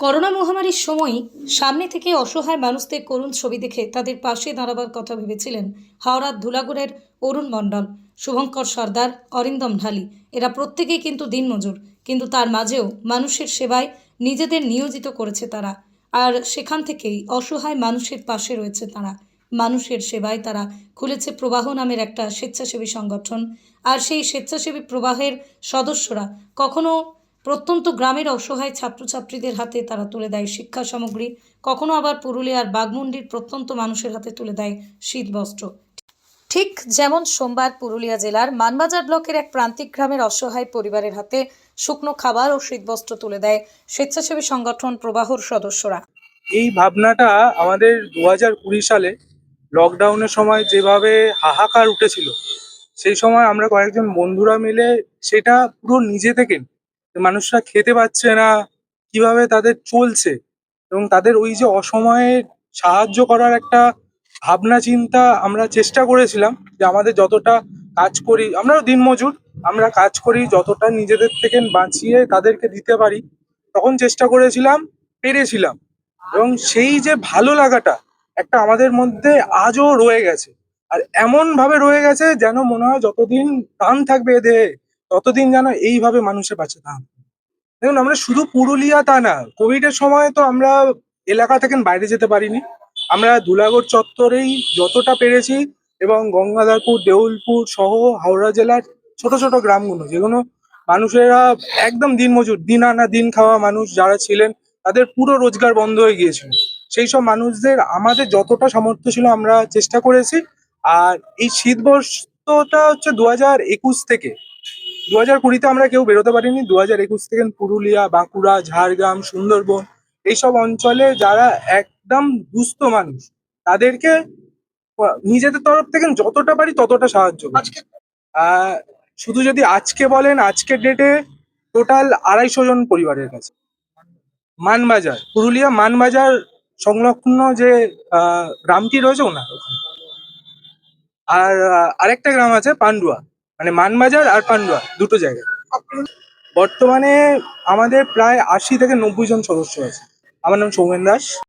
Corona মহামারীর সময় সামনে থেকে অসহায় মানুষদের করুণ ছবি দেখে তাদের পাশে দাঁড়াবার কথা ভেবেছিলেন হাওড়ার ধুলাগড়ের অরুণ মণ্ডল, শুভঙ্কর সর্দার, অরিন্দম ঢালি। এরা প্রত্যেকেই কিন্তু দিনমজুর, কিন্তু তার মাঝেও মানুষের সেবায় নিজেদের নিয়োজিত করেছে তারা। আর সেখান থেকেই অসহায় মানুষের পাশে রয়েছে তারা। মানুষের সেবায় তারা খুলেছে প্রবাহ নামের একটা স্বেচ্ছাসেবী সংগঠন। আর সেই স্বেচ্ছাসেবী প্রবাহের সদস্যরা কখনো প্রত্যন্ত গ্রামের অসহায় ছাত্রছাত্রীদের হাতে তারা তুলে দেয় শিক্ষা সামগ্রী, কখনো আবার পুরুলিয়ার বাঘমুন্ডির প্রত্যন্ত মানুষের হাতে তুলে দেয় শীতবস্ত্র। ঠিক যেমন সোমবার পুরুলিয়া জেলার মানবাজার ব্লকের এক প্রান্তিক গ্রামের অসহায় পরিবারের হাতে শুকনো খাবার ও শীতবস্ত্র তুলে দেয় স্বেচ্ছাসেবী সংগঠন প্রবাহর সদস্যরা। এই ভাবনাটা আমাদের 2020 সালে লকডাউনের সময় যেভাবে হাহাকার উঠেছিল, সেই সময় আমরা কয়েকজন বন্ধুরা মিলে সেটা পুরো নিজে থেকে, মানুষরা খেতে পাচ্ছে না, কিভাবে তাদের চলছে এবং তাদের ওই যে অসময়ে সাহায্য করার একটা ভাবনা চিন্তা আমরা চেষ্টা করেছিলাম যে আমাদের যতটা কাজ করি, আমরাও দিনমজুর, আমরা কাজ করি যতটা নিজেদের থেকে বাঁচিয়ে তাদেরকে দিতে পারি তখন চেষ্টা করেছিলাম, পেরেছিলাম। এবং সেই যে ভালো লাগাটা একটা আমাদের মধ্যে আজও রয়ে গেছে, আর এমন ভাবে রয়ে গেছে যেন মনে হয় যতদিন প্রাণ থাকবে এ দেহে ততদিন যেন এইভাবে মানুষের পাশে থাকবে। দেখুন, আমরা শুধু পুরুলিয়া তা না, কোভিড এর সময় তো আমরা এলাকা থেকে বাইরে যেতে পারিনি। আমরা ধুলাগড় চত্বরেই যতটা পেরেছি এবং গঙ্গাধরপুর, দেউলপুর সহ হাওড়া জেলার ছোট ছোট গ্রামগুলো, যেগুলো মানুষেরা একদম দিনমজুর, দিন আনা দিন খাওয়া মানুষ যারা ছিলেন, তাদের পুরো রোজগার বন্ধ হয়ে গিয়েছিল। সেই সব মানুষদের আমাদের যতটা সামর্থ্য ছিল আমরা চেষ্টা করেছি। আর এই শীতবস্ত্রটা হচ্ছে 2021 থেকে, 2020-তে আমরা কেউ বেরোতে পারিনি। 2021 থেকে পুরুলিয়া, বাঁকুড়া, ঝাড়গ্রাম, সুন্দরবন এইসব অঞ্চলে যারা একদম দুস্থ মানুষ, তাদেরকে নিজেদের তরফ থেকে যতটা পারি ততটা সাহায্য করি। আহ শুধু যদি আজকে বলেন, আজকের ডেটে টোটাল 250 জন পরিবারের কাছে। মানবাজার, পুরুলিয়া মানবাজার সংলগ্ন যে গ্রামটি রয়েছে ওনার ওখানে। আর আরেকটা গ্রাম আছে পান্ডুয়া, মানে মানবাজার আর পান্ডুয়া দুটো জায়গায়। বর্তমানে আমাদের প্রায় 80 থেকে 90 জন সদস্য আছে। আমার নাম সৌমেন দাস।